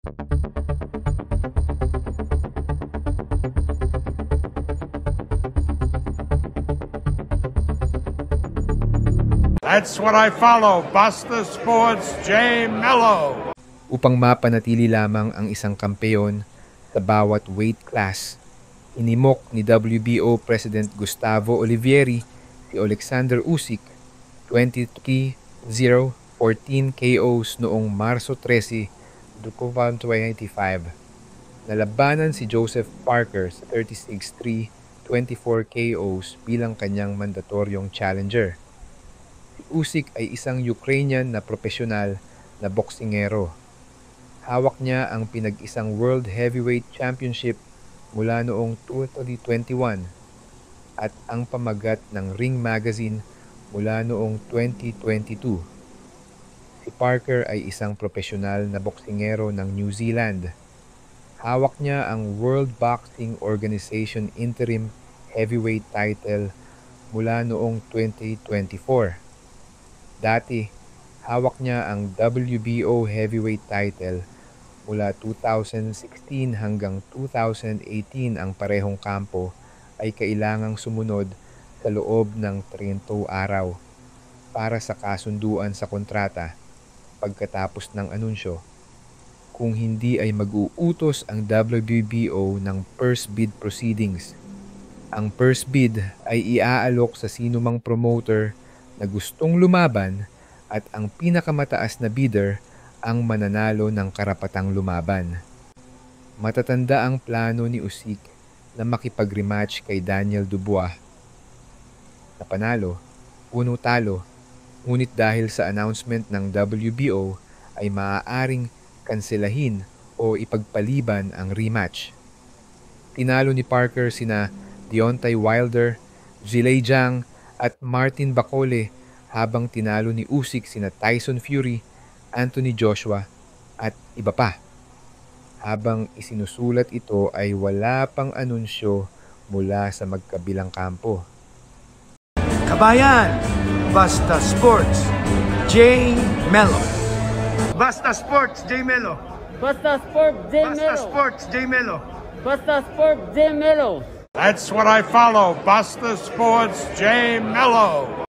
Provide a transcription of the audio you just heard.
That's what I follow, Basta Sports, J. Mello. Upang mapanatili lamang ang isang kampeon sa bawat weight class, inimok ni WBO President Gustavo Olivieri si Alexander Usyk 23-0, 14 KOs noong Marso 13, 2025. Nalabanan si Joseph Parker sa 36-3, 24 KOs bilang kanyang mandatoryong challenger. Si Usyk ay isang Ukrainian na profesional na boksingero. Hawak niya ang pinag-isang World Heavyweight Championship mula noong 2021 at ang pamagat ng Ring Magazine mula noong 2022. Si Parker ay isang profesional na boksingero ng New Zealand. Hawak niya ang World Boxing Organization Interim Heavyweight title mula noong 2024. Dati, hawak niya ang WBO Heavyweight title mula 2016 hanggang 2018. Ang parehong kampo ay kailangang sumunod sa loob ng 30 araw para sa kasunduan sa kontrata pagkatapos ng anunsyo. Kung hindi ay mag-uutos ang WBO ng first bid proceedings. Ang first bid ay iaalok sa sinumang promoter na gustong lumaban at ang pinakamataas na bidder ang mananalo ng karapatang lumaban. Matatanda ang plano ni Usyk na makipag-rematch kay Daniel Dubois. Napanalo, 1 talo, ngunit dahil sa announcement ng WBO ay maaaring kanselahin o ipagpaliban ang rematch. Tinalo ni Parker sina Deontay Wilder, Zhilei Zhang at Martin Bakole, habang tinalo ni Usyk sina Tyson Fury, Anthony Joshua at iba pa. Habang isinusulat ito ay wala pang anunsyo mula sa magkabilang kampo. Kabayan, Basta Sports, J. Mello. Basta Sports, J. Mello. Basta Sports, J. Mello. Basta Sports, J. Mello. Basta Sports, J. Mello. That's what I follow, Basta Sports, J. Mello.